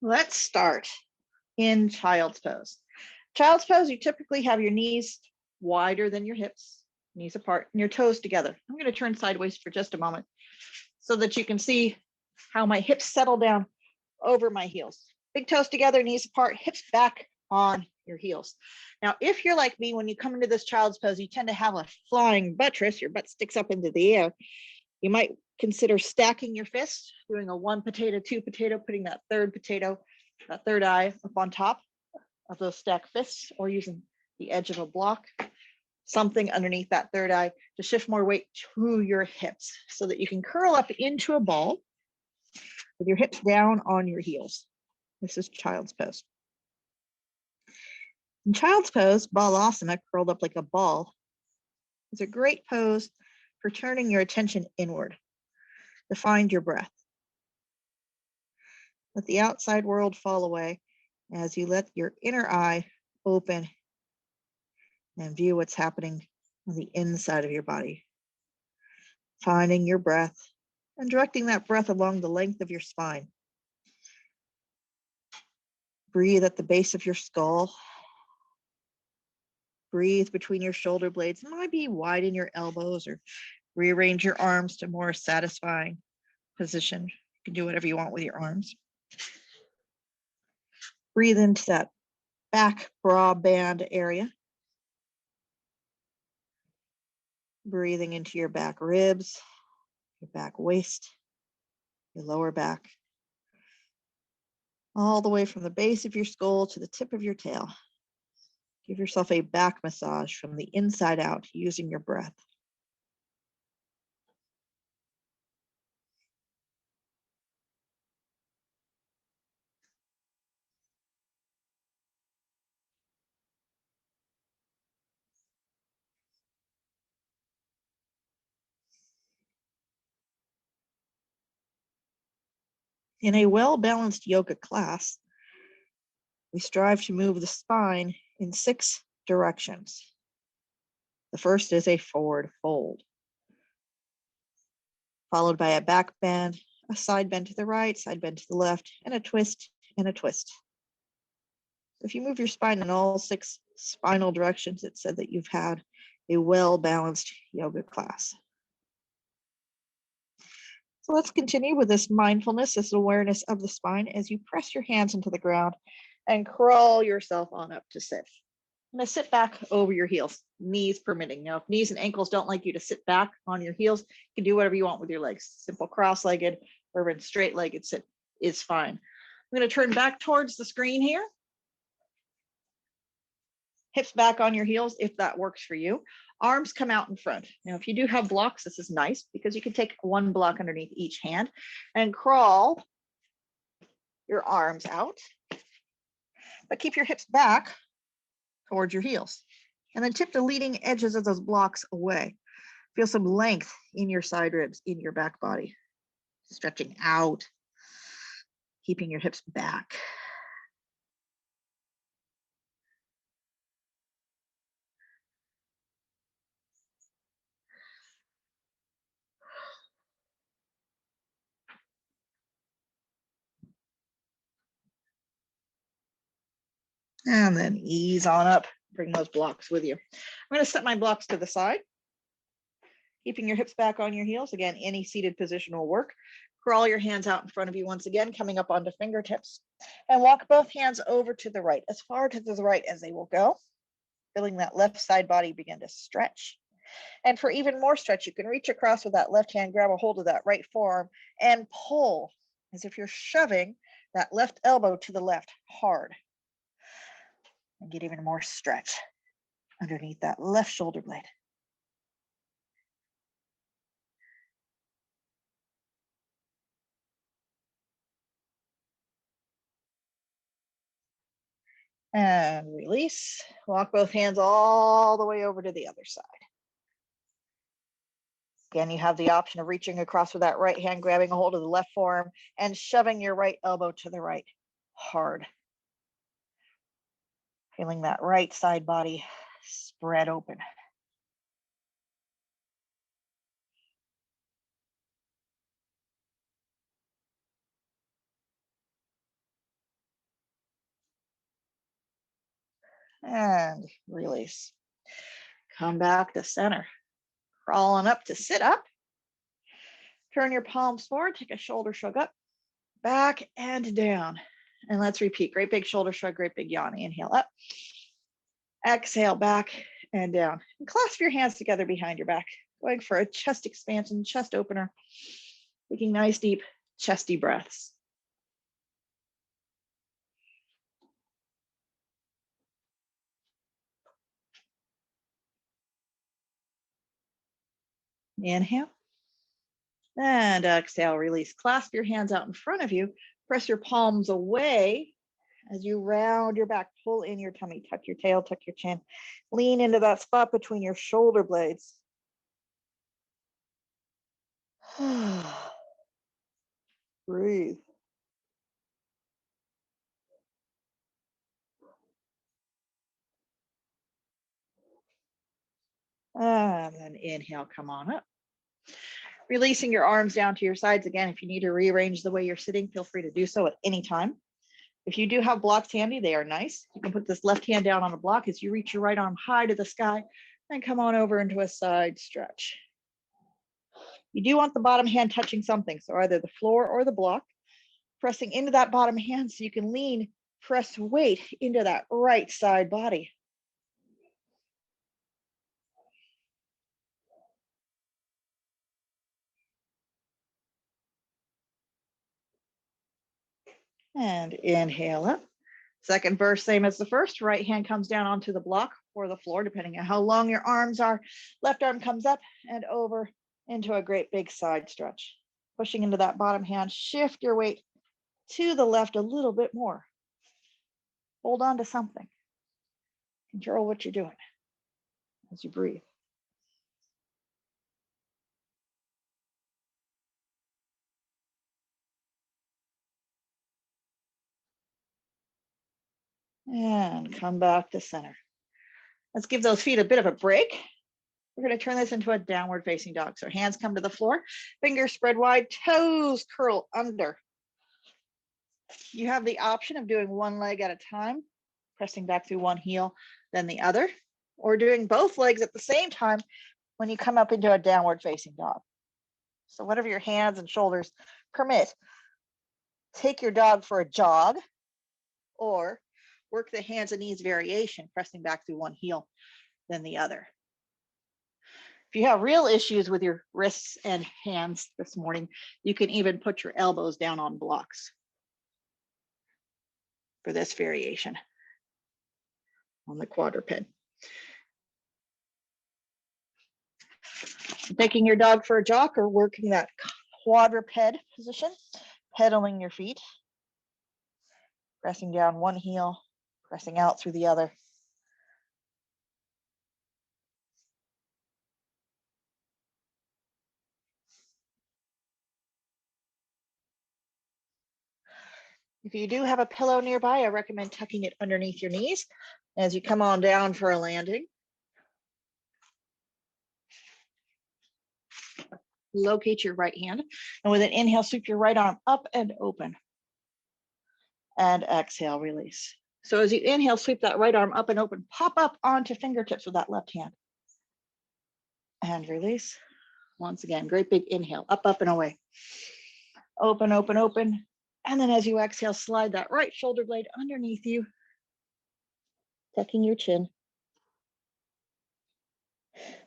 Let's start in child's pose. Child's pose, you typically have your knees wider than your hips, knees apart, and your toes together. I'm going to turn sideways for just a moment so that you can see how my hips settle down over my heels. Big toes together, knees apart, hips back on your heels. Now, if you're like me, when you come into this child's pose, you tend to have a flying buttress, your butt sticks up into the air. You might consider stacking your fists, doing a 1 potato, 2 potato, putting that third potato, that third eye up on top of those stacked fists, or using the edge of a block, something underneath that third eye to shift more weight to your hips so that you can curl up into a ball with your hips down on your heels. This is child's pose. In child's pose, balasana, curled up like a ball, is a great pose for turning your attention inward to find your breath. Let the outside world fall away as you let your inner eye open and view what's happening on the inside of your body. Finding your breath and directing that breath along the length of your spine. Breathe at the base of your skull. Breathe between your shoulder blades. Maybe widen your elbows or rearrange your arms to more satisfying position. You can do whatever you want with your arms. Breathe into that back bra band area. Breathing into your back ribs, your back waist, your lower back, all the way from the base of your skull to the tip of your tail. Give yourself a back massage from the inside out using your breath. In a well-balanced yoga class, we strive to move the spine in 6 directions. The first is a forward fold, followed by a back bend, a side bend to the right, side bend to the left, and a twist and a twist. If you move your spine in all 6 spinal directions, it said that you've had a well-balanced yoga class. So let's continue with this mindfulness, this awareness of the spine as you press your hands into the ground and crawl yourself on up to sit. I'm going to sit back over your heels, knees permitting. Now, if knees and ankles don't like you to sit back on your heels, you can do whatever you want with your legs. Simple cross-legged or even straight-legged sit is fine. I'm going to turn back towards the screen here. Hips back on your heels if that works for you. Arms come out in front. Now, if you do have blocks, this is nice because you can take one block underneath each hand and crawl your arms out, but keep your hips back towards your heels. And then tip the leading edges of those blocks away. Feel some length in your side ribs, in your back body. Stretching out, keeping your hips back. And then ease on up, bring those blocks with you. I'm going to set my blocks to the side, keeping your hips back on your heels. Again, any seated position will work. Crawl your hands out in front of you once again, coming up onto fingertips, and walk both hands over to the right, as far to the right as they will go. Feeling that left side body begin to stretch. And for even more stretch, you can reach across with that left hand, grab a hold of that right forearm, and pull as if you're shoving that left elbow to the left hard. And get even more stretch underneath that left shoulder blade. And release. Walk both hands all the way over to the other side. Again, you have the option of reaching across with that right hand, grabbing a hold of the left forearm, and shoving your right elbow to the right hard. Feeling that right side body spread open. and release. Come back to center. Crawling up to sit up. Turn your palms forward, take a shoulder shrug up, back and down. And let's repeat. Great big shoulder shrug, great big yawn. Inhale up. Exhale back and down. And clasp your hands together behind your back. Going for a chest expansion, chest opener. Taking nice deep chesty breaths. Inhale. And exhale, release. Clasp your hands out in front of you. Press your palms away as you round your back. Pull in your tummy. Tuck your tail, tuck your chin. Lean into that spot between your shoulder blades. Breathe. And then inhale, come on up. Releasing your arms down to your sides. Again, if you need to rearrange the way you're sitting, feel free to do so at any time. If you do have blocks handy, they are nice. You can put this left hand down on a block as you reach your right arm high to the sky and come on over into a side stretch. You do want the bottom hand touching something, so either the floor or the block. Pressing into that bottom hand so you can lean, press weight into that right side body. And inhale up. Second burst, same as the first. Right hand comes down onto the block or the floor, depending on how long your arms are. Left arm comes up and over into a great big side stretch. Pushing into that bottom hand, shift your weight to the left a little bit more. Hold on to something. Control what you're doing as you breathe. And come back to center. Let's give those feet a bit of a break. We're going to turn this into a downward facing dog. So hands come to the floor, fingers spread wide, toes curl under. You have the option of doing one leg at a time, pressing back through one heel, then the other, or doing both legs at the same time when you come up into a downward facing dog. So whatever your hands and shoulders permit, take your dog for a jog or work the hands and knees variation, pressing back through one heel, then the other. If you have real issues with your wrists and hands this morning, you can even put your elbows down on blocks for this variation on the quadruped. Taking your dog for a jog or working that quadruped position, pedaling your feet, pressing down one heel, pressing out through the other. If you do have a pillow nearby, I recommend tucking it underneath your knees as you come on down for a landing. Locate your right hand, and with an inhale, sweep your right arm up and open. And exhale, release. So as you inhale, sweep that right arm up and open, pop up onto fingertips with that left hand. And release. Once again, great big inhale, up, up, and away. Open, open, open. And then as you exhale, slide that right shoulder blade underneath you, tucking your chin.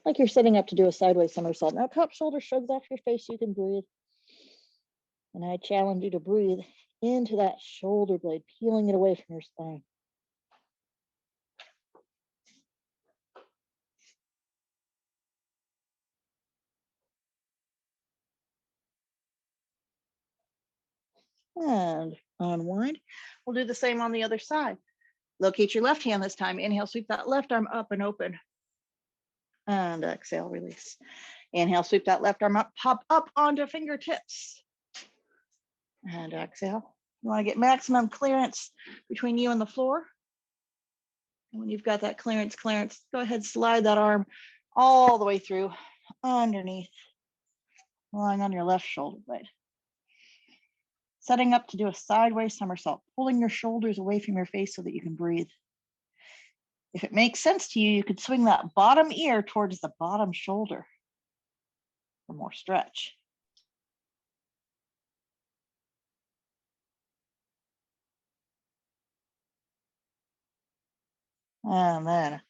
Like you're setting up to do a sideways somersault. Now cup shoulder shrugs off your face, you can breathe. And I challenge you to breathe into that shoulder blade, peeling it away from your spine. And unwind. We'll do the same on the other side. Locate your left hand this time. Inhale, sweep that left arm up and open. And exhale, release. Inhale, sweep that left arm up, pop up onto fingertips. And exhale. You want to get maximum clearance between you and the floor. And when you've got that clearance, go ahead, slide that arm all the way through underneath, lying on your left shoulder blade. Setting up to do a sideways somersault, pulling your shoulders away from your face so that you can breathe. If it makes sense to you, you could swing that bottom ear towards the bottom shoulder for more stretch. And then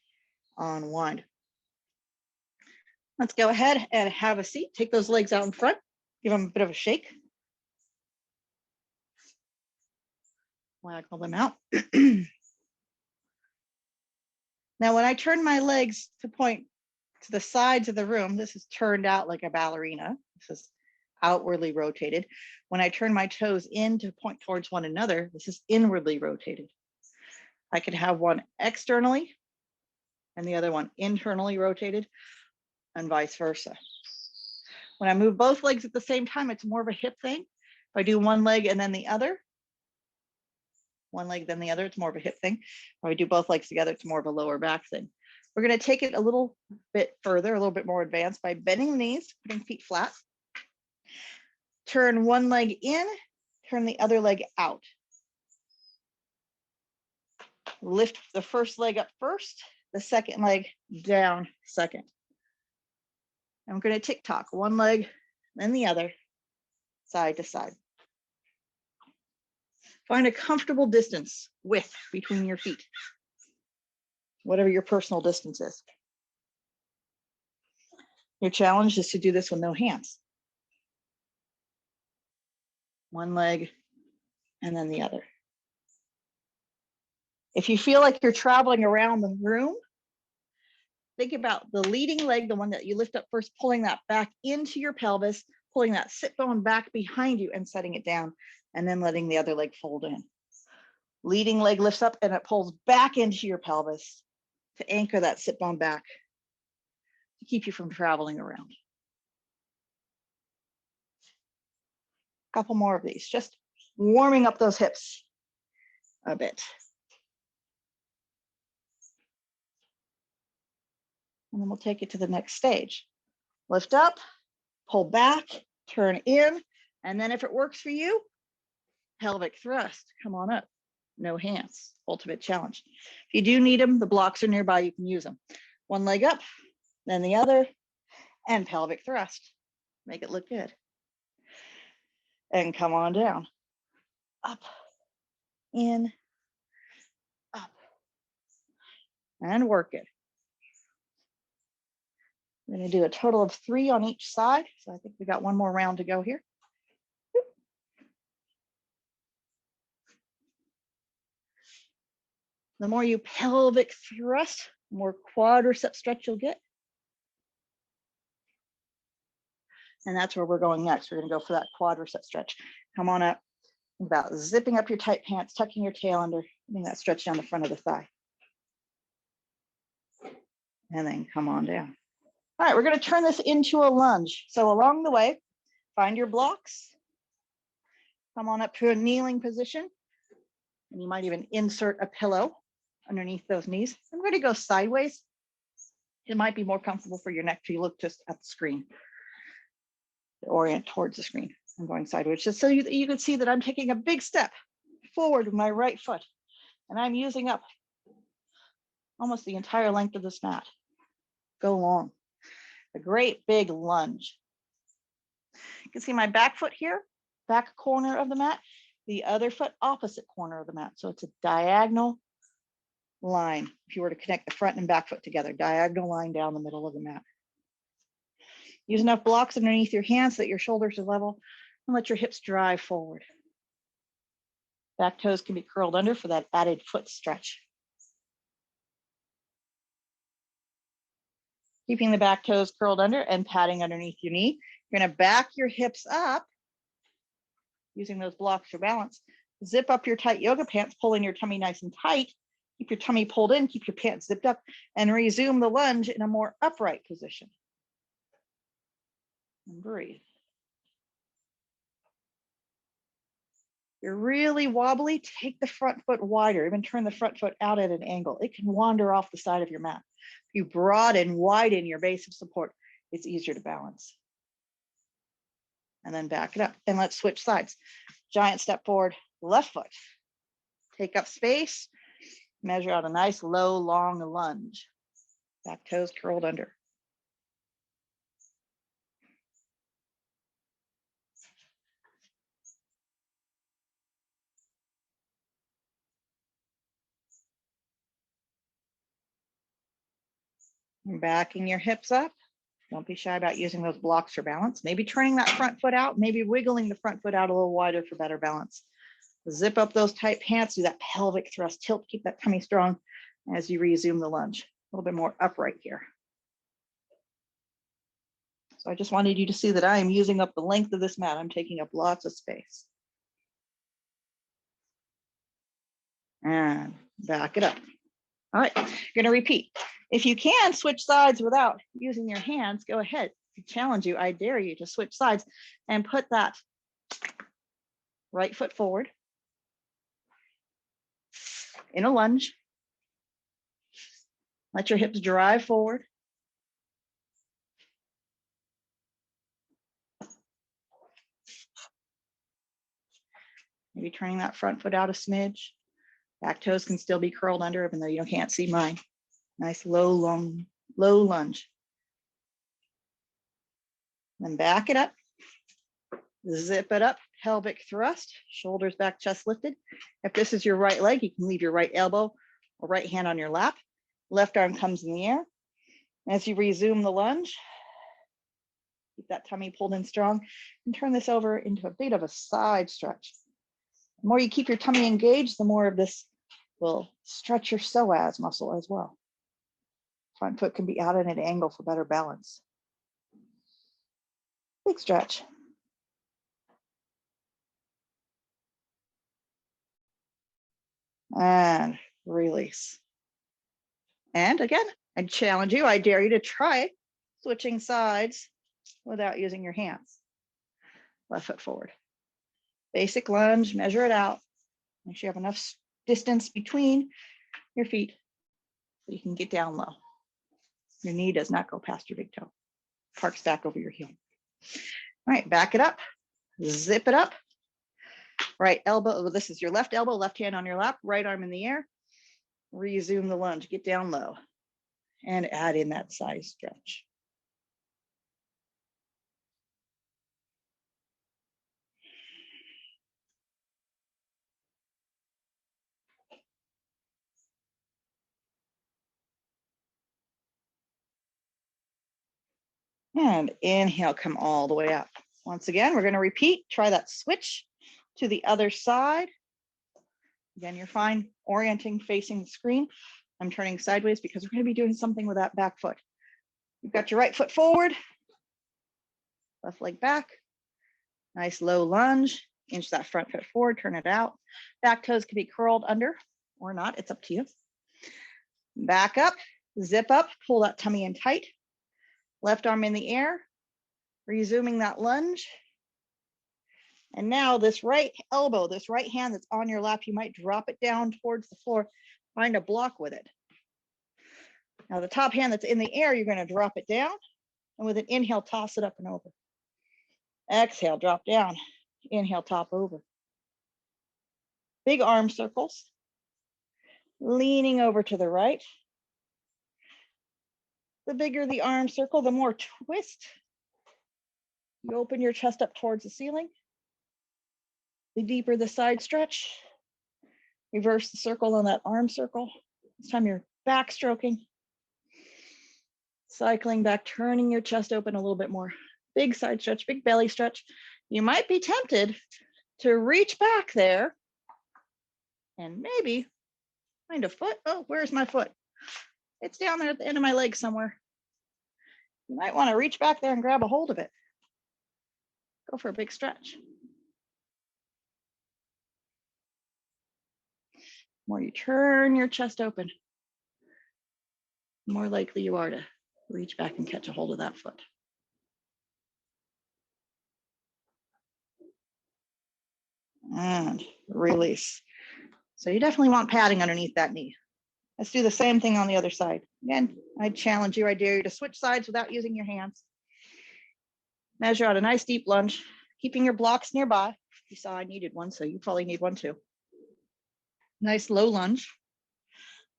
unwind. Let's go ahead and have a seat. Take those legs out in front. Give them a bit of a shake. Waggle them out. Now, when I turn my legs to point to the sides of the room, this is turned out like a ballerina. This is outwardly rotated. When I turn my toes in to point towards one another, this is inwardly rotated. I could have one externally and the other one internally rotated, and vice versa. When I move both legs at the same time, it's more of a hip thing. If I do one leg and then the other, one leg then the other, it's more of a hip thing. If I do both legs together, it's more of a lower back thing. We're going to take it a little bit further, a little bit more advanced by bending the knees, putting feet flat. Turn one leg in, turn the other leg out. Lift the first leg up first, the second leg down second. I'm going to tick-tock one leg, then the other, side to side. Find a comfortable distance, width between your feet, whatever your personal distance is. Your challenge is to do this with no hands. One leg and then the other. If you feel like you're traveling around the room, think about the leading leg, the one that you lift up first, pulling that back into your pelvis, pulling that sit bone back behind you and setting it down, and then letting the other leg fold in. Leading leg lifts up and it pulls back into your pelvis to anchor that sit bone back to keep you from traveling around. A couple more of these, just warming up those hips a bit. And then we'll take it to the next stage. Lift up, pull back, turn in, and then if it works for you, pelvic thrust, come on up. No hands, ultimate challenge. If you do need them, the blocks are nearby, you can use them. One leg up, then the other, and pelvic thrust. Make it look good. And come on down. Up, in, up, and work it. We're going to do a total of 3 on each side. So I think we got one more round to go here. The more you pelvic thrust, the more quadricep stretch you'll get. And that's where we're going next. We're going to go for that quadricep stretch. Come on up. Think about zipping up your tight pants, tucking your tail under, getting that stretch down the front of the thigh. And then come on down. All right, we're going to turn this into a lunge. So along the way, find your blocks. Come on up to a kneeling position. And you might even insert a pillow underneath those knees. I'm going to go sideways. It might be more comfortable for your neck to look just at the screen. Orient towards the screen. I'm going sideways just so you can see that I'm taking a big step forward with my right foot. And I'm using up almost the entire length of this mat. Go long. A great big lunge. You can see my back foot here, back corner of the mat, the other foot opposite corner of the mat. So it's a diagonal line. If you were to connect the front and back foot together, diagonal line down the middle of the mat. Use enough blocks underneath your hands so that your shoulders are level and let your hips drive forward. Back toes can be curled under for that added foot stretch. Keeping the back toes curled under and patting underneath your knee. You're going to back your hips up using those blocks for balance. Zip up your tight yoga pants, pulling your tummy nice and tight. Keep your tummy pulled in, keep your pants zipped up, and resume the lunge in a more upright position. And breathe. You're really wobbly, take the front foot wider, even turn the front foot out at an angle. It can wander off the side of your mat. If you broaden, widen your base of support, it's easier to balance. And then back it up. And let's switch sides. Giant step forward, left foot. Take up space. Measure out a nice low, long lunge. Back toes curled under. And backing your hips up. Don't be shy about using those blocks for balance. Maybe turning that front foot out, maybe wiggling the front foot out a little wider for better balance. Zip up those tight pants, do that pelvic thrust, tilt, keep that tummy strong as you resume the lunge. A little bit more upright here. So I just wanted you to see that I am using up the length of this mat. I'm taking up lots of space. And back it up. All right, you're gonna repeat. If you can switch sides without using your hands, go ahead. I challenge you, I dare you to switch sides and put that right foot forward in a lunge. Let your hips drive forward. Maybe turning that front foot out a smidge. Back toes can still be curled under, even though you can't see mine. Nice low, long, low lunge. Then back it up. Zip it up, pelvic thrust, shoulders back, chest lifted. If this is your right leg, you can leave your right elbow or right hand on your lap. Left arm comes in the air. As you resume the lunge, keep that tummy pulled in strong and turn this over into a bit of a side stretch. The more you keep your tummy engaged, the more of this will stretch your psoas muscle as well. Front foot can be out at an angle for better balance. Big stretch. And release. And again, I challenge you, I dare you to try switching sides without using your hands. Left foot forward. Basic lunge, measure it out. Make sure you have enough distance between your feet so you can get down low. Your knee does not go past your big toe. Parks back over your heel. All right, back it up, zip it up. Right elbow, this is your left elbow, left hand on your lap, right arm in the air. Resume the lunge, get down low and add in that side stretch. And inhale, come all the way up. Once again, we're going to repeat. Try that switch to the other side. Again, you're fine orienting, facing the screen. I'm turning sideways because we're going to be doing something with that back foot. You've got your right foot forward, left leg back. Nice low lunge. Inch that front foot forward, turn it out. Back toes can be curled under or not. It's up to you. Back up, zip up, pull that tummy in tight. Left arm in the air, resuming that lunge. And now this right elbow, this right hand that's on your lap, you might drop it down towards the floor, find a block with it. Now the top hand that's in the air, you're going to drop it down and with an inhale, toss it up and over. Exhale, drop down, inhale, top over. Big arm circles, leaning over to the right. The bigger the arm circle, the more twist. You open your chest up towards the ceiling. The deeper the side stretch. Reverse the circle on that arm circle. This time you're back stroking. Cycling back, turning your chest open a little bit more. Big side stretch, big belly stretch. You might be tempted to reach back there and maybe find a foot. Oh, where's my foot? It's down there at the end of my leg somewhere. You might want to reach back there and grab a hold of it. Go for a big stretch. The more you turn your chest open, the more likely you are to reach back and catch a hold of that foot. And release. So you definitely want padding underneath that knee. Let's do the same thing on the other side. Again, I challenge you, I dare you to switch sides without using your hands. Measure out a nice deep lunge, keeping your blocks nearby. You saw I needed one, so you probably need one too. Nice low lunge.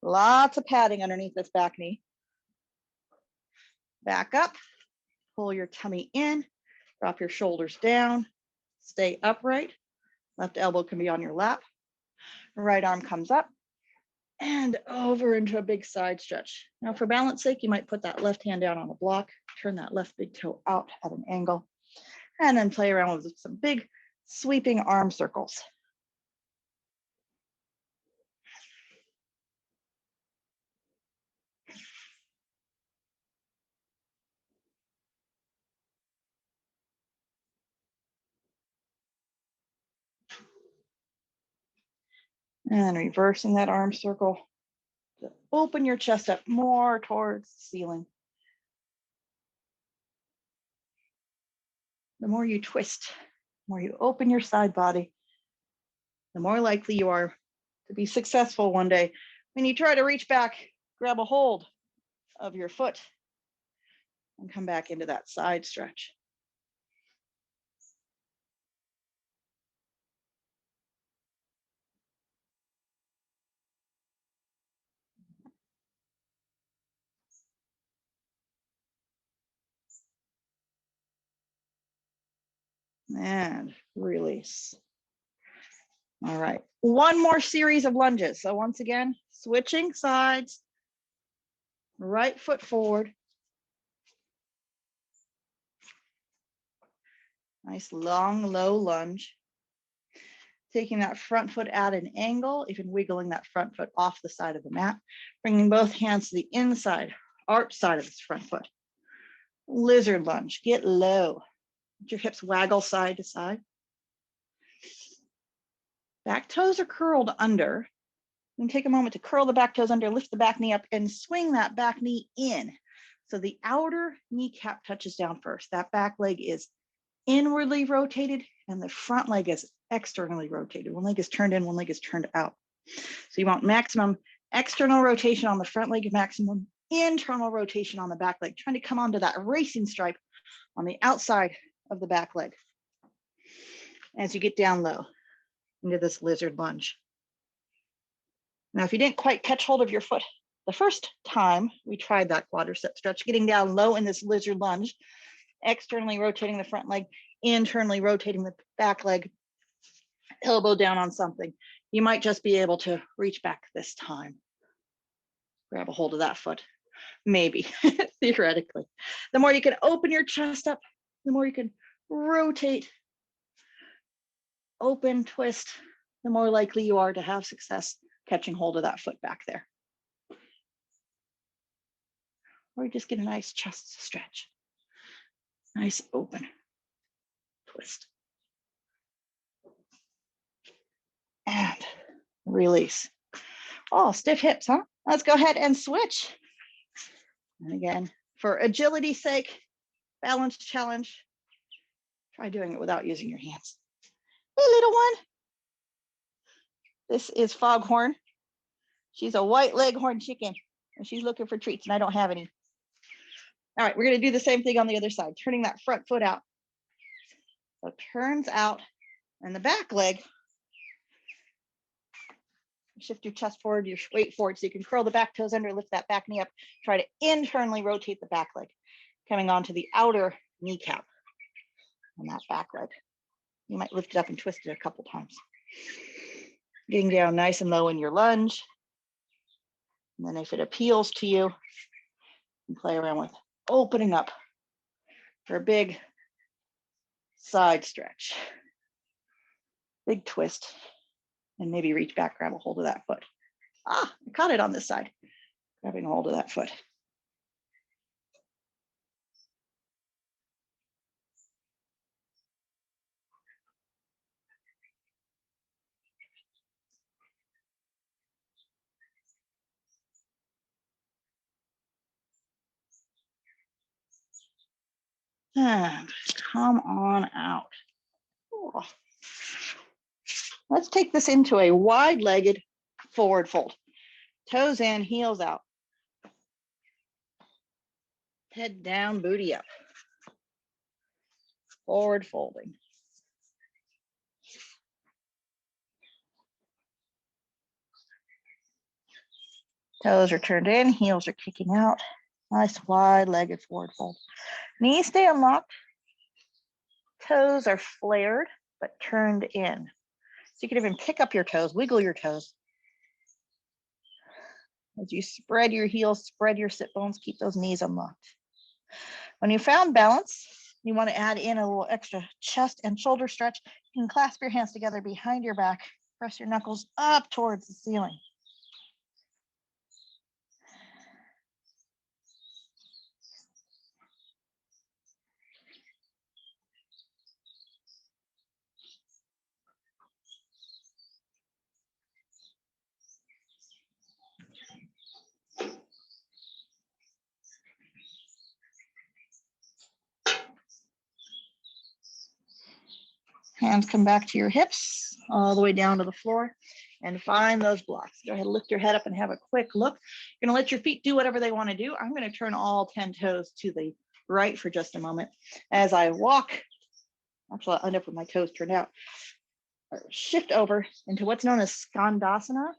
Lots of padding underneath this back knee. Back up, pull your tummy in, drop your shoulders down, stay upright. Left elbow can be on your lap. Right arm comes up and over into a big side stretch. Now for balance sake, you might put that left hand down on a block, turn that left big toe out at an angle, and then play around with some big sweeping arm circles. And reversing that arm circle to open your chest up more towards the ceiling. The more you twist, the more you open your side body, the more likely you are to be successful one day when you try to reach back, grab a hold of your foot, and come back into that side stretch. And release. All right, one more series of lunges. So once again, switching sides, right foot forward. Nice long, low lunge. Taking that front foot at an angle, even wiggling that front foot off the side of the mat, bringing both hands to the inside, arch side of this front foot. Lizard lunge, get low. Let your hips waggle side to side. Back toes are curled under. And take a moment to curl the back toes under, lift the back knee up, and swing that back knee in. So the outer kneecap touches down first. That back leg is inwardly rotated, and the front leg is externally rotated. One leg is turned in, one leg is turned out. So you want maximum external rotation on the front leg, maximum internal rotation on the back leg, trying to come onto that racing stripe on the outside of the back leg. As you get down low into this lizard lunge. Now, if you didn't quite catch hold of your foot the first time we tried that quadricep stretch, getting down low in this lizard lunge, externally rotating the front leg, internally rotating the back leg, elbow down on something, you might just be able to reach back this time. Grab a hold of that foot, maybe, theoretically. The more you can open your chest up, the more you can rotate, open, twist, the more likely you are to have success catching hold of that foot back there. Or just get a nice chest stretch. Nice open twist. And release. Oh, stiff hips, huh? Let's go ahead and switch. And again, for agility's sake, balance challenge. Try doing it without using your hands. Hey, little one. This is Foghorn. She's a white leghorn chicken, and she's looking for treats, and I don't have any. All right, we're going to do the same thing on the other side, turning that front foot out. So turns out, and the back leg, shift your chest forward, your weight forward, so you can curl the back toes under, lift that back knee up, try to internally rotate the back leg, coming onto the outer kneecap on that back leg. You might lift it up and twist it a couple times. Getting down nice and low in your lunge. And then if it appeals to you, you can play around with opening up for a big side stretch. Big twist. And maybe reach back, grab a hold of that foot. Ah, I caught it on this side. Grabbing a hold of that foot. And come on out. Oh. Let's take this into a wide-legged forward fold. Toes in, heels out. Head down, booty up. Forward folding. Toes are turned in, heels are kicking out. Nice wide-legged forward fold. Knees stay unlocked. Toes are flared, but turned in. So you can even pick up your toes, wiggle your toes. As you spread your heels, spread your sit bones, keep those knees unlocked. When you found balance, you want to add in a little extra chest and shoulder stretch. You can clasp your hands together behind your back, press your knuckles up towards the ceiling. Hands come back to your hips, all the way down to the floor, and find those blocks. Go ahead, lift your head up and have a quick look. You're gonna let your feet do whatever they want to do. I'm gonna turn all 10 toes to the right for just a moment. As I walk, actually I'll end up with my toes turned out, shift over into what's known as Skandasana.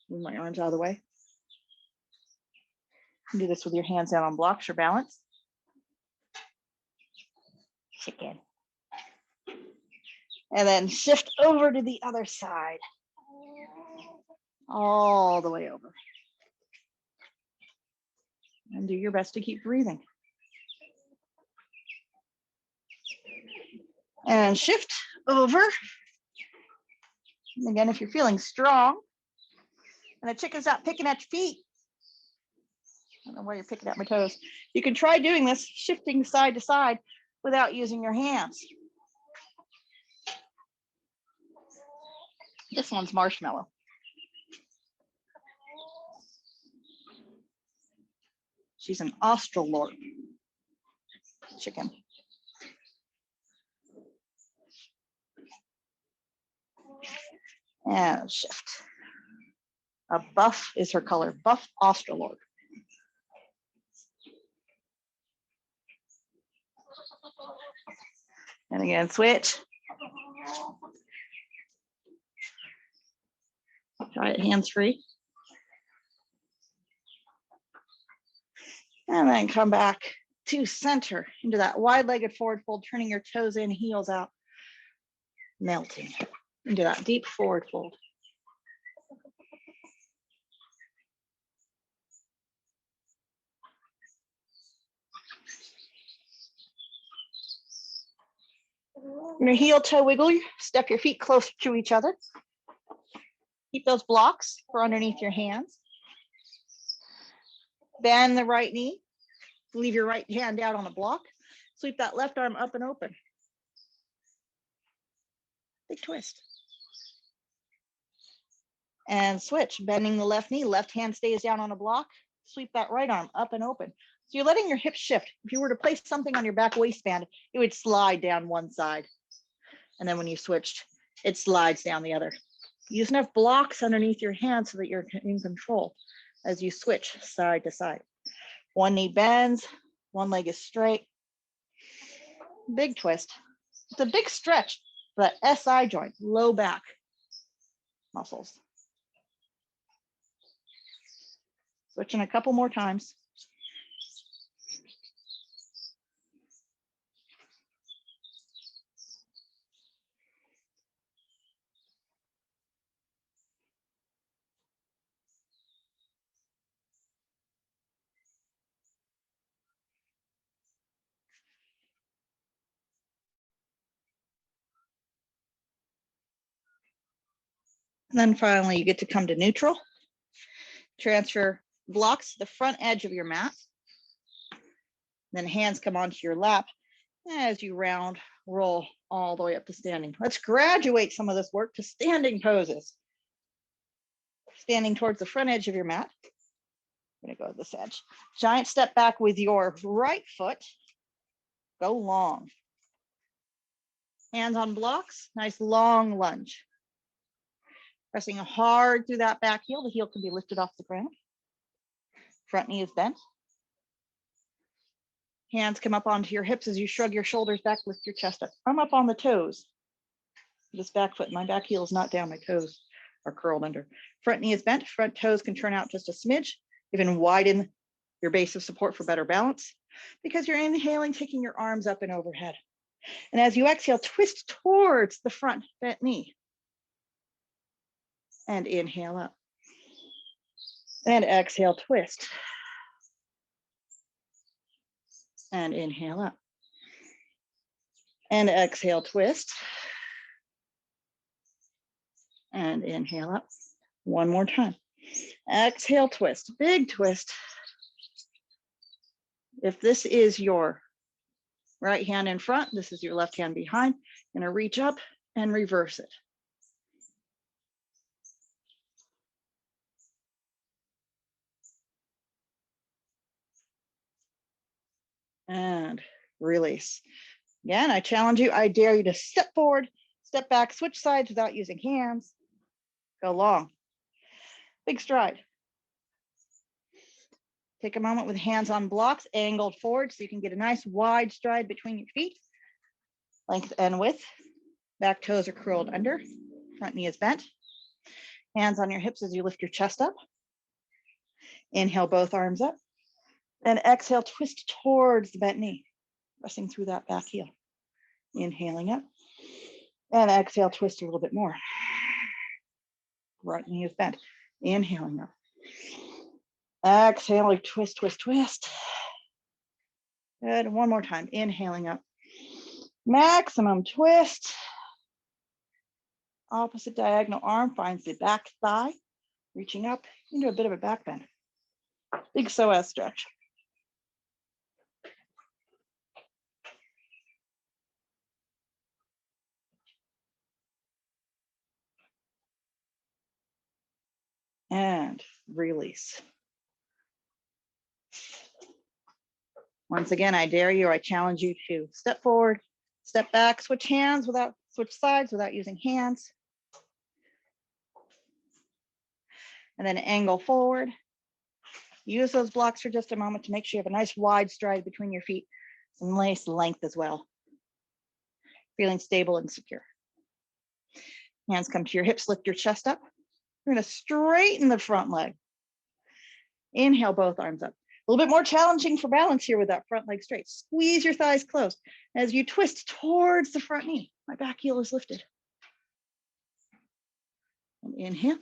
Move my arms out of the way. You can do this with your hands down on blocks for balance. Chicken. And then shift over to the other side. All the way over. And do your best to keep breathing. And shift over. And again, if you're feeling strong, and the chicken's not picking at your feet, I don't know why you're picking at my toes. You can try doing this, shifting side to side without using your hands. This one's marshmallow. She's an Australorp chicken. And shift. A buff is her color, buff Australorp. And again, switch. Try it hands-free. And then come back to center into that wide-legged forward fold, turning your toes in, heels out, melting into that deep forward fold. Your heel toe wiggle, step your feet closer to each other. Keep those blocks for underneath your hands. Bend the right knee. Leave your right hand out on the block. Sweep that left arm up and open. Big twist. And switch, bending the left knee, left hand stays down on a block. Sweep that right arm up and open. So you're letting your hips shift. If you were to place something on your back waistband, it would slide down one side. And then when you switched, it slides down the other. Use enough blocks underneath your hands so that you're in control as you switch side to side. One knee bends, one leg is straight. Big twist. It's a big stretch for that SI joint, low back muscles. Switching a couple more times. And then finally, you get to come to neutral. Transfer blocks to the front edge of your mat. Then hands come onto your lap as you round, roll all the way up to standing. Let's graduate some of this work to standing poses. Standing towards the front edge of your mat. I'm gonna go to this edge. Giant step back with your right foot. Go long. Hands on blocks, nice long lunge. Pressing hard through that back heel. The heel can be lifted off the ground. Front knee is bent. Hands come up onto your hips as you shrug your shoulders back, lift your chest up. Arm up on the toes. This back foot, my back heel is not down, my toes are curled under. Front knee is bent, front toes can turn out just a smidge, even widen your base of support for better balance, because you're inhaling, taking your arms up and overhead. And as you exhale, twist towards the front bent knee. And inhale up. And exhale, twist. And inhale up. And exhale, twist. And inhale up. One more time. Exhale, twist. Big twist. If this is your right hand in front, this is your left hand behind. You're gonna reach up and reverse it. And release. Again, I challenge you, I dare you to step forward, step back, switch sides without using hands. Go long. Big stride. Take a moment with hands on blocks, angled forward so you can get a nice wide stride between your feet. Length and width. Back toes are curled under. Front knee is bent. Hands on your hips as you lift your chest up. Inhale, both arms up. And exhale, twist towards the bent knee, pressing through that back heel. Inhaling up. And exhale, twist a little bit more. Right knee is bent. Inhaling up. Exhaling, twist, twist, twist. Good. One more time. Inhaling up. Maximum twist. Opposite diagonal arm finds the back thigh, reaching up into a bit of a back bend. Big psoas stretch. And release. Once again, I dare you, I challenge you to step forward, step back, switch sides without using hands. And then angle forward. Use those blocks for just a moment to make sure you have a nice wide stride between your feet. Some nice length as well. Feeling stable and secure. Hands come to your hips, lift your chest up. We're gonna straighten the front leg. Inhale, both arms up. A little bit more challenging for balance here with that front leg straight. Squeeze your thighs closed as you twist towards the front knee. My back heel is lifted. And inhale.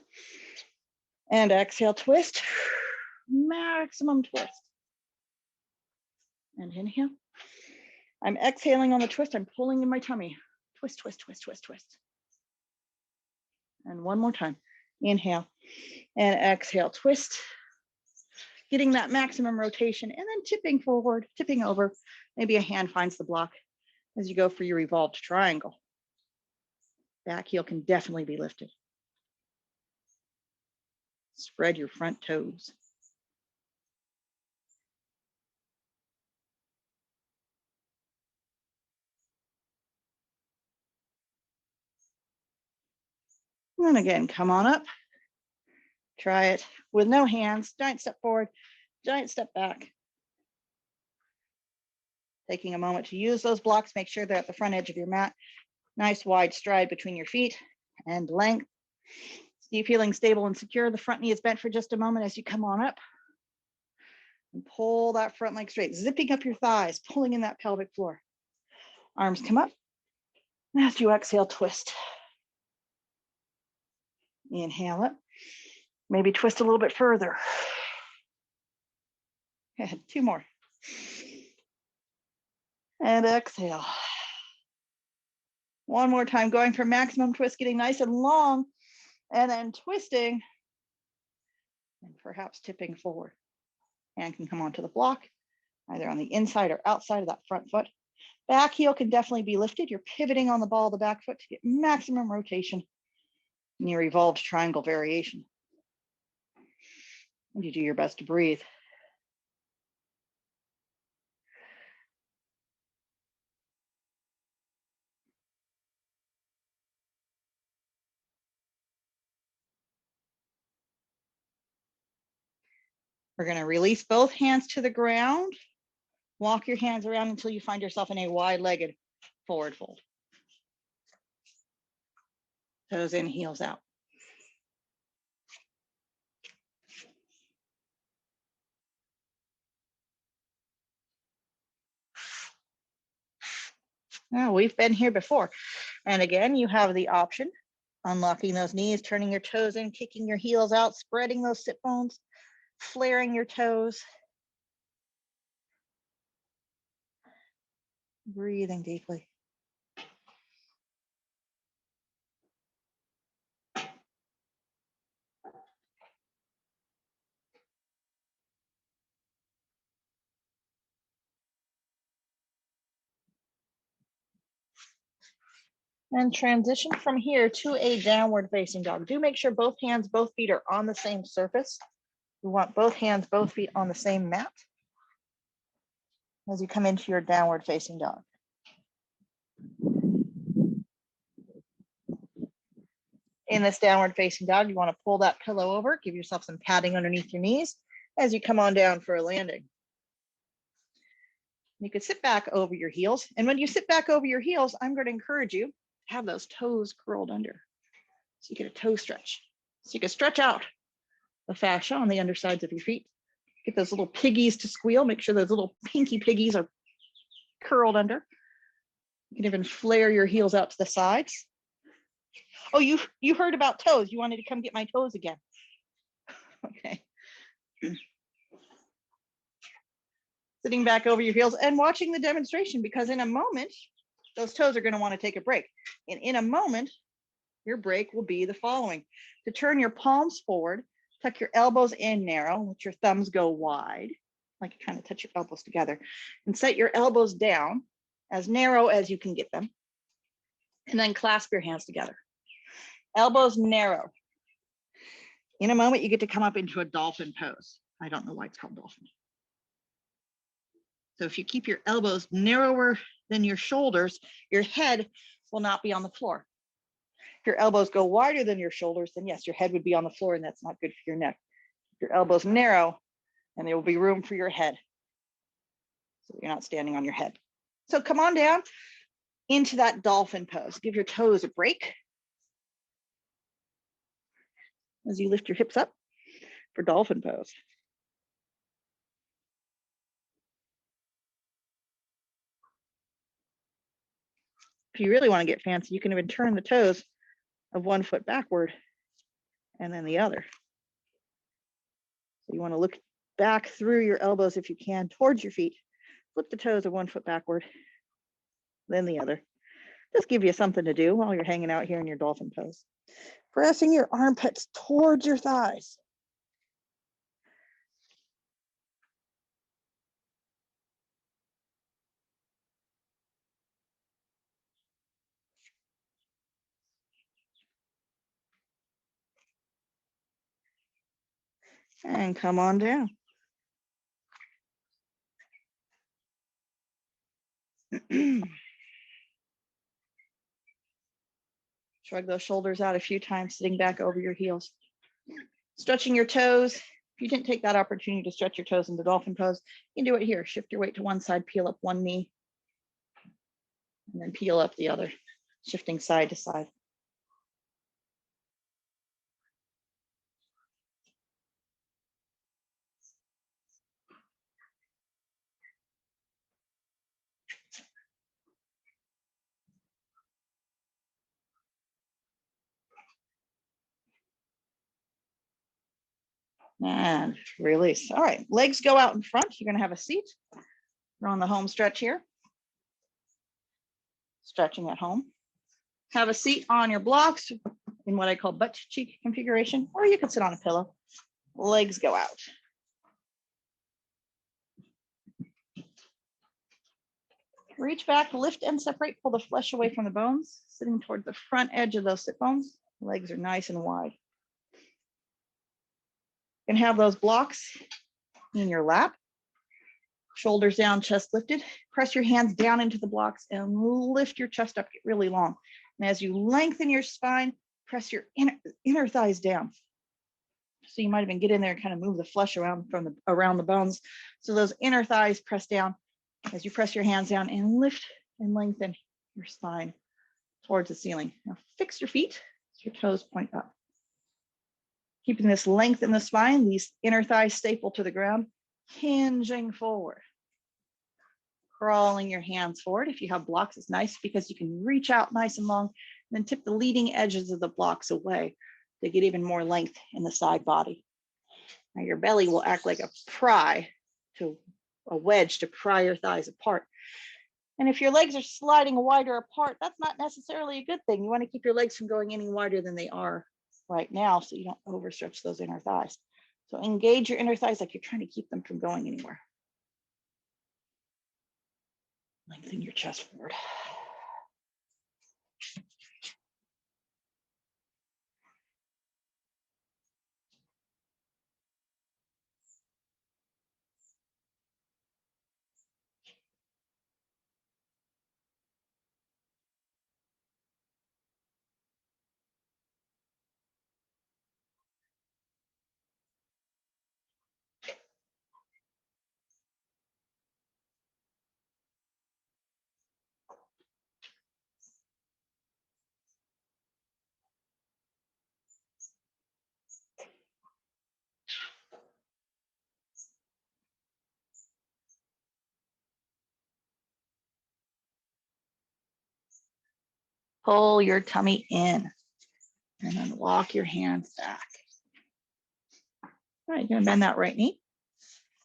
And exhale, twist. Maximum twist. And inhale. I'm exhaling on the twist. I'm pulling in my tummy. Twist, twist, twist, twist, twist. And one more time. Inhale. And exhale, twist. Getting that maximum rotation and then tipping forward, tipping over. Maybe a hand finds the block as you go for your revolved triangle. Back heel can definitely be lifted. Spread your front toes. And again, come on up. Try it with no hands. Giant step forward, giant step back. Taking a moment to use those blocks, make sure they're at the front edge of your mat. Nice wide stride between your feet and length. So you feeling stable and secure. The front knee is bent for just a moment as you come on up. And pull that front leg straight, zipping up your thighs, pulling in that pelvic floor. Arms come up. As you exhale, twist. Inhale up. Maybe twist a little bit further. Good. Two more. And exhale. One more time, going for maximum twist, getting nice and long, and then twisting, and perhaps tipping forward. Hand can come onto the block, either on the inside or outside of that front foot. Back heel can definitely be lifted. You're pivoting on the ball of the back foot to get maximum rotation in your evolved triangle variation. And you do your best to breathe. We're going to release both hands to the ground. Walk your hands around until you find yourself in a wide-legged forward fold. Toes in, heels out. Now, we've been here before. And again, you have the option, unlocking those knees, turning your toes in, kicking your heels out, spreading those sit bones, flaring your toes, breathing deeply. And transition from here to a downward facing dog. Do make sure both hands, both feet are on the same surface. You want both hands, both feet on the same mat as you come into your downward facing dog. In this downward facing dog, you want to pull that pillow over, give yourself some padding underneath your knees as you come on down for a landing. You could sit back over your heels. And when you sit back over your heels, I'm going to encourage you to have those toes curled under. So you get a toe stretch. So you can stretch out the fascia on the undersides of your feet. Get those little piggies to squeal. Make sure those little pinky piggies are curled under. You can even flare your heels out to the sides. Oh, you heard about toes. You wanted to come get my toes again. Okay. Sitting back over your heels and watching the demonstration, because in a moment, those toes are going to want to take a break. And in a moment, your break will be the following. To turn your palms forward, tuck your elbows in narrow, let your thumbs go wide, like you kind of touch your elbows together, and set your elbows down as narrow as you can get them. And then clasp your hands together. Elbows narrow. In a moment, you get to come up into a dolphin pose. I don't know why it's called dolphin. So if you keep your elbows narrower than your shoulders, your head will not be on the floor. If your elbows go wider than your shoulders, then yes, your head would be on the floor, and that's not good for your neck. If your elbows narrow, and there will be room for your head, so you're not standing on your head. So come on down into that dolphin pose. Give your toes a break as you lift your hips up for dolphin pose. If you really want to get fancy, you can even turn the toes of one foot backward and then the other. So you want to look back through your elbows if you can towards your feet. Flip the toes of one foot backward, then the other. Just give you something to do while you're hanging out here in your dolphin pose. Pressing your armpits towards your thighs. And come on down. Shrug those shoulders out a few times, sitting back over your heels. Stretching your toes. If you didn't take that opportunity to stretch your toes into dolphin pose, you can do it here. Shift your weight to one side, peel up one knee, and then peel up the other, shifting side to side. And release. All right, legs go out in front. You're going to have a seat. We're on the home stretch here. Stretching at home. Have a seat on your blocks in what I call butt cheek configuration, or you can sit on a pillow. Legs go out. Reach back, lift and separate, pull the flesh away from the bones, sitting toward the front edge of those sit bones. Legs are nice and wide. You can have those blocks in your lap, shoulders down, chest lifted. Press your hands down into the blocks and lift your chest up, get really long. And as you lengthen your spine, press your inner thighs down. So you might even get in there and kind of move the flesh around around the bones. So those inner thighs press down as you press your hands down and lift and lengthen your spine towards the ceiling. Now fix your feet so your toes point up. Keeping this length in the spine, these inner thighs staple to the ground, hinging forward. crawling your hands forward. If you have blocks, it's nice because you can reach out nice and long and then tip the leading edges of the blocks away to get even more length in the side body. Now your belly will act like a wedge to pry your thighs apart. And if your legs are sliding wider apart, that's not necessarily a good thing. You want to keep your legs from going any wider than they are right now so you don't overstretch those inner thighs. So engage your inner thighs like you're trying to keep them from going anywhere. Lengthen your chest forward. Pull your tummy in and then walk your hands back. All right, you're gonna bend that right knee.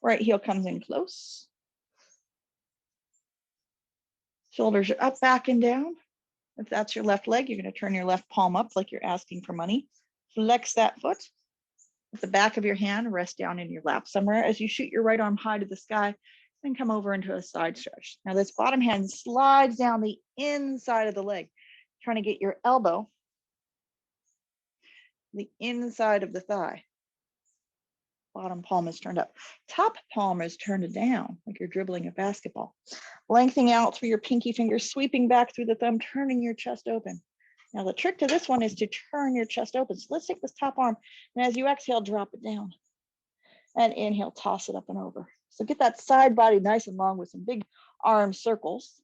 Right heel comes in close. Shoulders are up, back, and down. If that's your left leg, you're gonna turn your left palm up like you're asking for money. Flex that foot. With the back of your hand, rest down in your lap somewhere as you shoot your right arm high to the sky, then come over into a side stretch. Now this bottom hand slides down the inside of the leg, trying to get your elbow, the inside of the thigh. Bottom palm is turned up. Top palm is turned down, like you're dribbling a basketball. Lengthening out through your pinky finger, sweeping back through the thumb, turning your chest open. Now the trick to this one is to turn your chest open. So let's take this top arm, and as you exhale, drop it down. And inhale, toss it up and over. So get that side body nice and long with some big arm circles.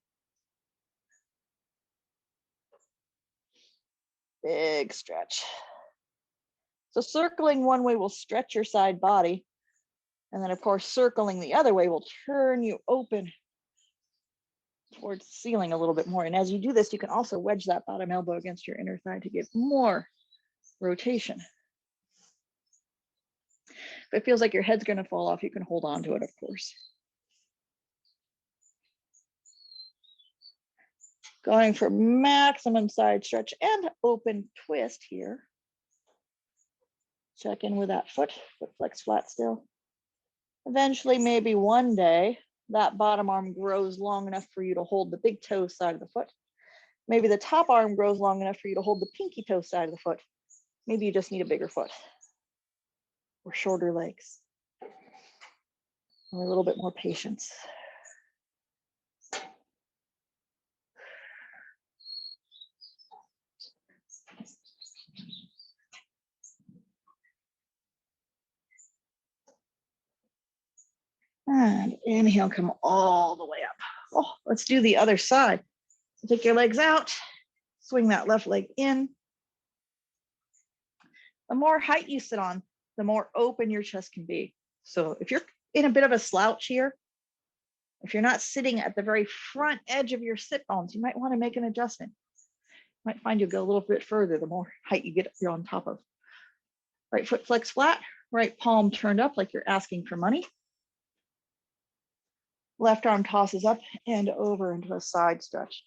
Big stretch. So circling one way will stretch your side body. And then of course, circling the other way will turn you open towards the ceiling a little bit more. And as you do this, you can also wedge that bottom elbow against your inner thigh to get more rotation. If it feels like your head's gonna fall off, you can hold on to it, of course. Going for maximum side stretch and open twist here. Check in with that foot flex flat still. Eventually, maybe one day, that bottom arm grows long enough for you to hold the big toe side of the foot. Maybe the top arm grows long enough for you to hold the pinky toe side of the foot. Maybe you just need a bigger foot or shorter legs or a little bit more patience. And inhale, come all the way up. Oh, let's do the other side. So take your legs out, swing that left leg in. The more height you sit on, the more open your chest can be. So if you're in a bit of a slouch here, if you're not sitting at the very front edge of your sit bones, you might want to make an adjustment. You might find you'll go a little bit further the more height you get you're on top of. Right foot flex flat, right palm turned up like you're asking for money. Left arm tosses up and over into a side stretch.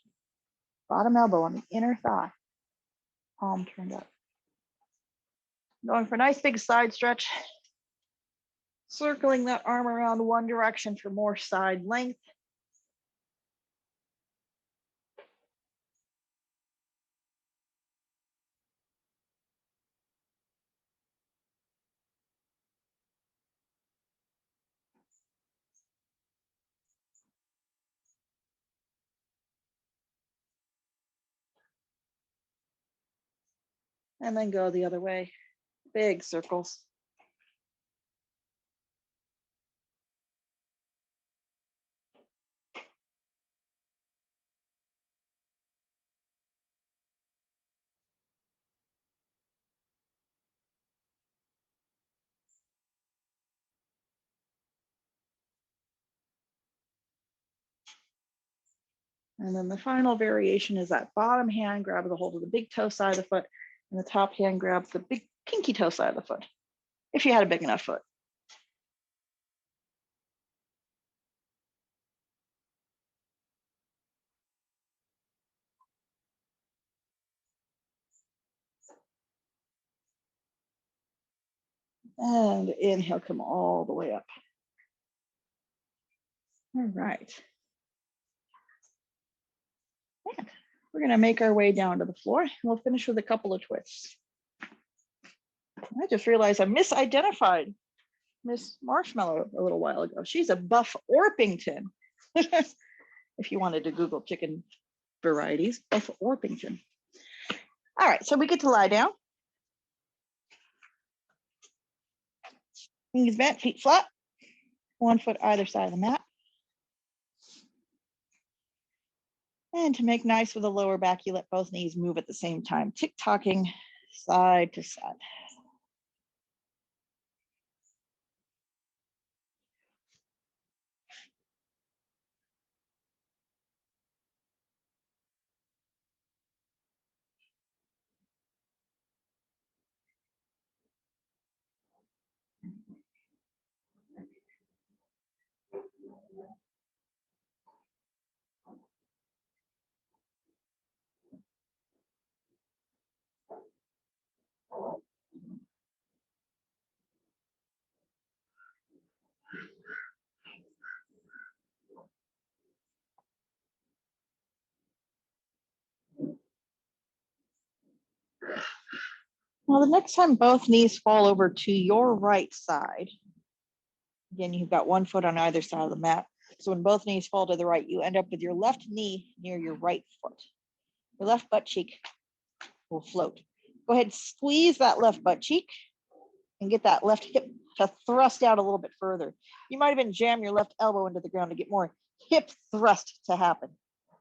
Bottom elbow on the inner thigh, palm turned up. Going for a nice big side stretch. Circling that arm around one direction for more side length. And then go the other way. Big circles. And then the final variation is that bottom hand grabs a hold of the big toe side of the foot, and the top hand grabs the big pinky toe side of the foot, if you had a big enough foot. And inhale, come all the way up. All right. And we're going to make our way down to the floor. We'll finish with a couple of twists. I just realized I misidentified Miss Marshmallow a little while ago. She's a Buff Orpington. If you wanted to Google chicken varieties, Buff Orpington. All right, so we get to lie down. Knees bent, feet flat, 1 foot either side of the mat. And to make nice with the lower back, you let both knees move at the same time, tick-tocking side to side. Now, the next time both knees fall over to your right side, again, you've got 1 foot on either side of the mat. So when both knees fall to the right, you end up with your left knee near your right foot. Your left butt cheek will float. Go ahead and squeeze that left butt cheek and get that left hip to thrust out a little bit further. You might even jam your left elbow into the ground to get more hip thrust to happen.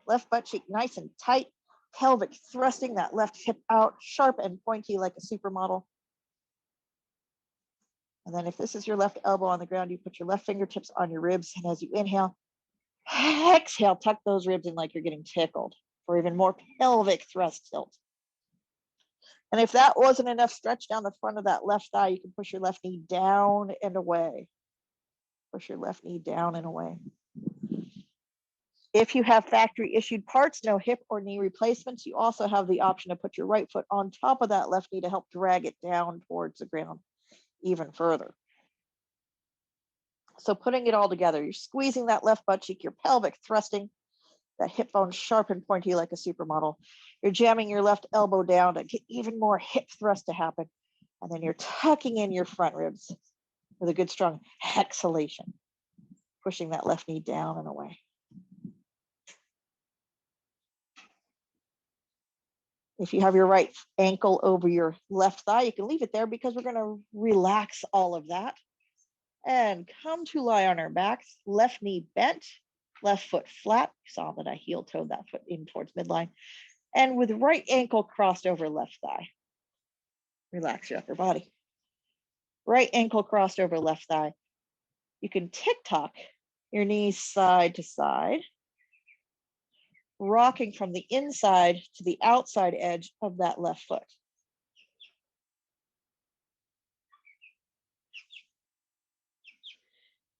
Left butt cheek nice and tight, pelvic thrusting that left hip out, sharp and pointy like a supermodel. And then if this is your left elbow on the ground, you put your left fingertips on your ribs. And as you inhale, exhale, tuck those ribs in like you're getting tickled for even more pelvic thrust tilt. And if that wasn't enough stretch down the front of that left thigh, you can push your left knee down and away. Push your left knee down and away. If you have factory issued parts, no hip or knee replacements, you also have the option to put your right foot on top of that left knee to help drag it down towards the ground even further. So putting it all together, you're squeezing that left butt cheek, your pelvic thrusting, that hip bone sharp and pointy like a supermodel. You're jamming your left elbow down to get even more hip thrust to happen. And then you're tucking in your front ribs with a good strong exhalation, pushing that left knee down and away. If you have your right ankle over your left thigh, you can leave it there because we're going to relax all of that and come to lie on our backs, left knee bent, left foot flat. You saw that I heel toed that foot in towards midline. And with right ankle crossed over left thigh. Relax your upper body. Right ankle crossed over left thigh. You can tick-tock your knees side to side, rocking from the inside to the outside edge of that left foot.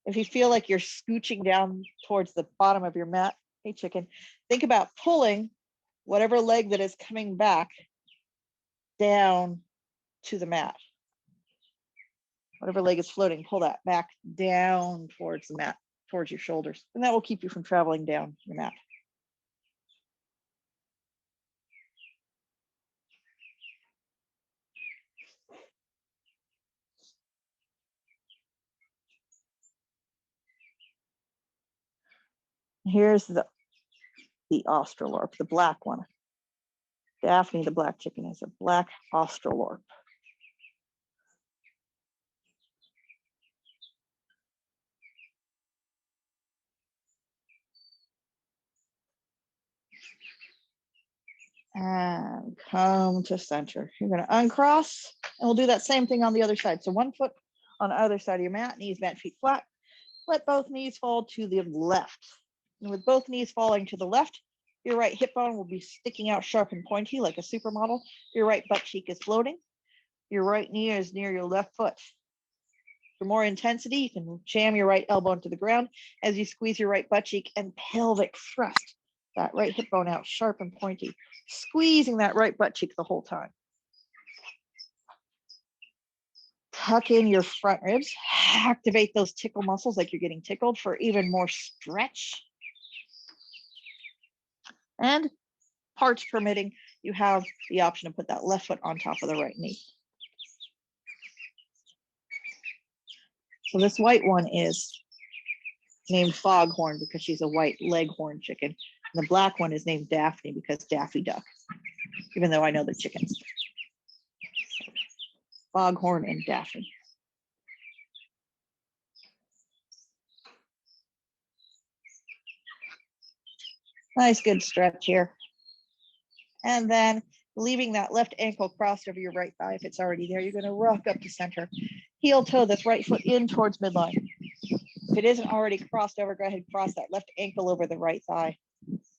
If you feel like you're scooching down towards the bottom of your mat, hey chicken, think about pulling whatever leg that is coming back down to the mat. Whatever leg is floating, pull that back down towards the mat, towards your shoulders. And that will keep you from traveling down your mat. Here's the Australorp, the black one. Daphne, the black chicken, is a black Australorp. And come to center. You're going to uncross, and we'll do that same thing on the other side. So 1 foot on either side of your mat, knees bent, feet flat. Let both knees fall to the left. And with both knees falling to the left, Your right hip bone will be sticking out sharp and pointy like a supermodel. Your right butt cheek is floating. Your right knee is near your left foot. For more intensity, you can jam your right elbow into the ground as you squeeze your right butt cheek and pelvic thrust that right hip bone out sharp and pointy, squeezing that right butt cheek the whole time. Tuck in your front ribs, activate those tickle muscles like you're getting tickled for even more stretch. And parts permitting, you have the option to put that left foot on top of the right knee. So this white one is named Foghorn because she's a white leghorn chicken. And the black one is named Daphne because Daffy Duck, even though I know they're chickens. Foghorn and Daphne. Nice, good stretch here. And then leaving that left ankle crossed over your right thigh. If it's already there, you're going to rock up to center. Heel toe this right foot in towards midline. If it isn't already crossed over, go ahead and cross that left ankle over the right thigh.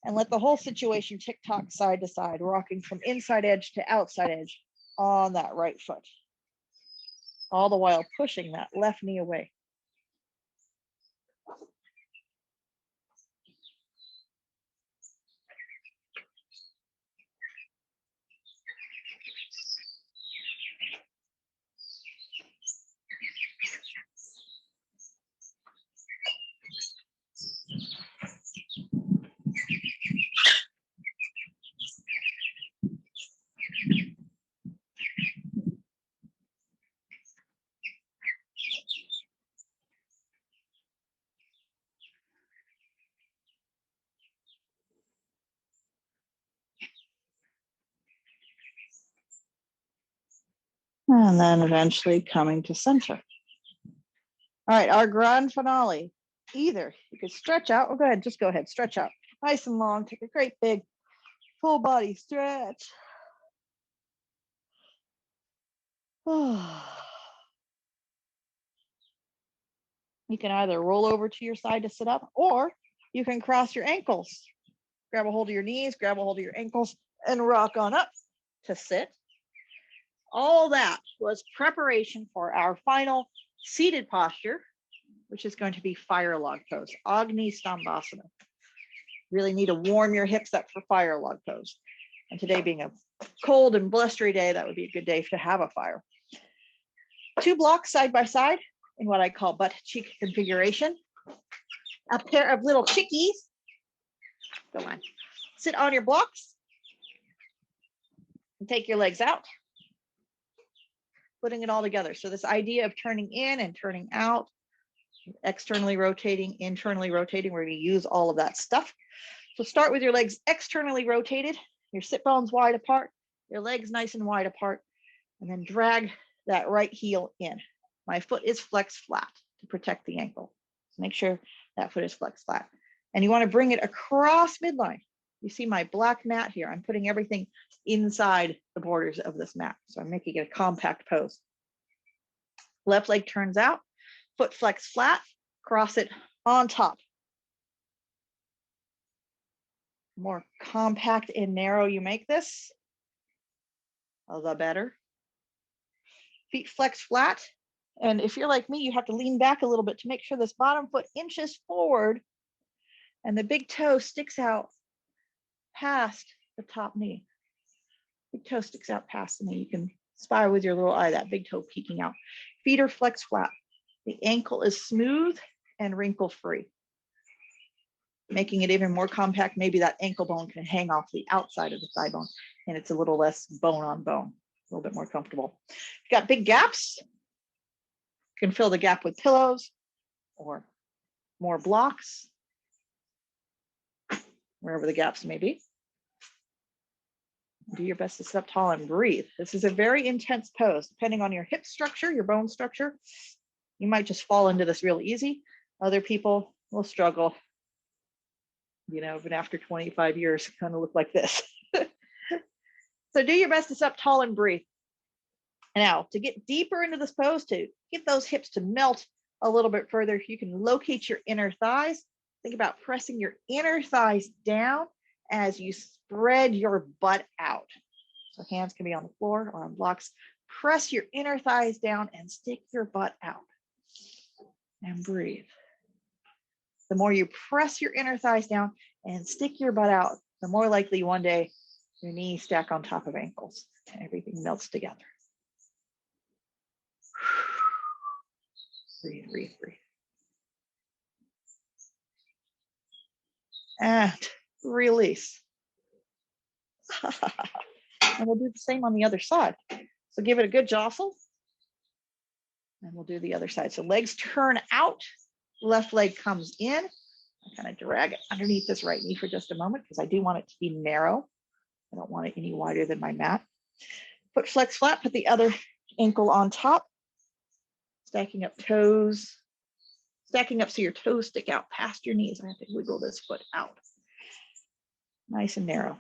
And let the whole situation tick-tock side to side, rocking from inside edge to outside edge on that right foot. All the while pushing that left knee away. And then eventually coming to center. All right, our grand finale. Either you could stretch out, or go ahead, just go ahead, stretch out. Nice and long, take a great big full body stretch. You can either roll over to your side to sit up, or you can cross your ankles. Grab a hold of your knees, grab a hold of your ankles, and rock on up to sit. All that was preparation for our final seated posture, which is going to be fire log pose, Agni Stambhasana. Really need to warm your hips up for fire log pose. And today being a cold and blustery day, that would be a good day to have a fire. 2 blocks side by side in what I call butt cheek configuration. A pair of little chickies. Go on. Sit on your blocks and take your legs out, putting it all together. So this idea of turning in and turning out, externally rotating, internally rotating, we're going to use all of that stuff. So start with your legs externally rotated, your sit bones wide apart, your legs nice and wide apart, and then drag that right heel in. My foot is flexed flat to protect the ankle. So make sure that foot is flexed flat. And you want to bring it across midline. You see my black mat here. I'm putting everything inside the borders of this mat. So I'm making it a compact pose. Left leg turns out, foot flex flat, cross it on top. The more compact and narrow you make this, the better. Feet flex flat. And if you're like me, you have to lean back a little bit to make sure this bottom foot inches forward and the big toe sticks out past the top knee. Big toe sticks out past the knee. You can spy with your little eye, that big toe peeking out. Feet are flexed flat. The ankle is smooth and wrinkle-free. Making it even more compact, maybe that ankle bone can hang off the outside of the thigh bone and it's a little less bone on bone, a little bit more comfortable. If you've got big gaps, you can fill the gap with pillows or more blocks, wherever the gaps may be. Do your best to sit up tall and breathe. This is a very intense pose. Depending on your hip structure, your bone structure, you might just fall into this real easy. Other people will struggle, you know, even after 25 years, kind of look like this. So do your best to sit up tall and breathe. Now, to get deeper into this pose, to get those hips to melt a little bit further, you can locate your inner thighs. Think about pressing your inner thighs down as you spread your butt out. So hands can be on the floor or on blocks. Press your inner thighs down and stick your butt out. And breathe. The more you press your inner thighs down and stick your butt out, the more likely one day your knees stack on top of ankles and everything melts together. Breathe, breathe, breathe. And release. And we'll do the same on the other side. So give it a good jostle. And we'll do the other side. So legs turn out, left leg comes in. I kind of drag it underneath this right knee for just a moment because I do want it to be narrow. I don't want it any wider than my mat. Foot flex flat, put the other ankle on top. Stacking up toes. Stacking up so your toes stick out past your knees. I have to wiggle this foot out. Nice and narrow.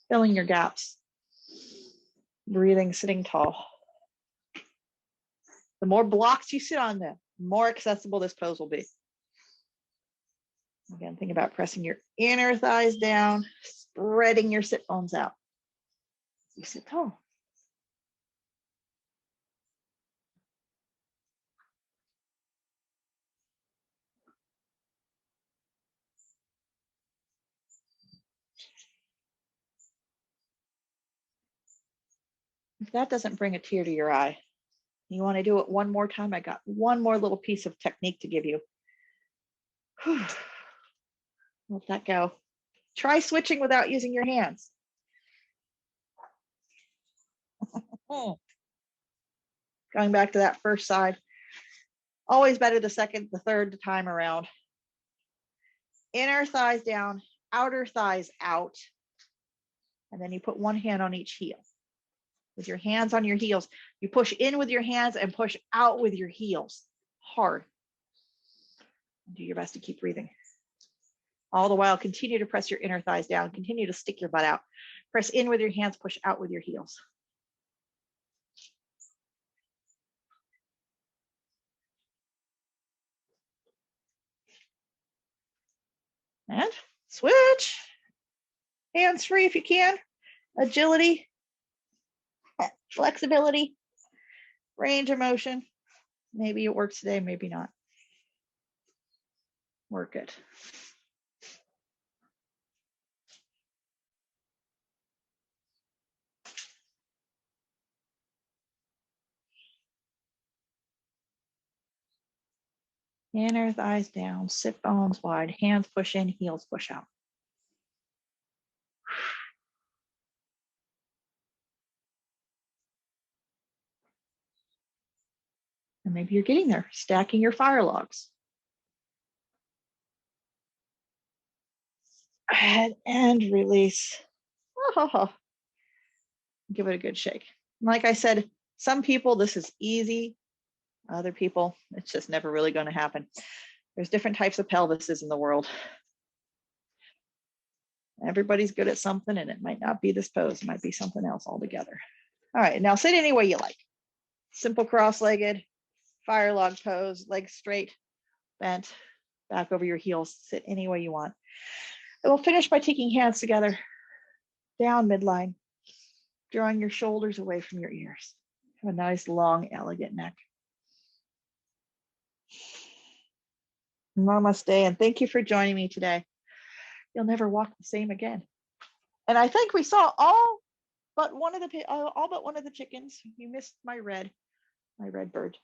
Filling your gaps. Breathing, sitting tall. The more blocks you sit on, the more accessible this pose will be. Again, think about pressing your inner thighs down, spreading your sit bones out. You sit tall. If that doesn't bring a tear to your eye, you want to do it one more time, I got one more little piece of technique to give you. Let that go. Try switching without using your hands. Going back to that first side. Always better the second, the third time around. Inner thighs down, outer thighs out. And then you put one hand on each heel. With your hands on your heels, you push in with your hands and push out with your heels. Hard. Do your best to keep breathing. All the while, continue to press your inner thighs down. Continue to stick your butt out. Press in with your hands, push out with your heels. And switch. Hands free if you can. Agility, flexibility, range of motion. Maybe it works today, maybe not. Work it. Inner thighs down, sit bones wide, hands push in, heels push out. And maybe you're getting there, stacking your fire logs. And release. Oh, give it a good shake. Like I said, some people, this is easy. Other people, it's just never really going to happen. There's different types of pelvises in the world. Everybody's good at something, and it might not be this pose. It might be something else altogether. All right, now sit any way you like. Simple cross-legged, fire log pose, legs straight, bent, back over your heels. Sit any way you want. And we'll finish by taking hands together, down midline, drawing your shoulders away from your ears. Have a nice, long, elegant neck. Namaste, and thank you for joining me today. You'll never walk the same again. And I think we saw all but one of the chickens. You missed my red bird.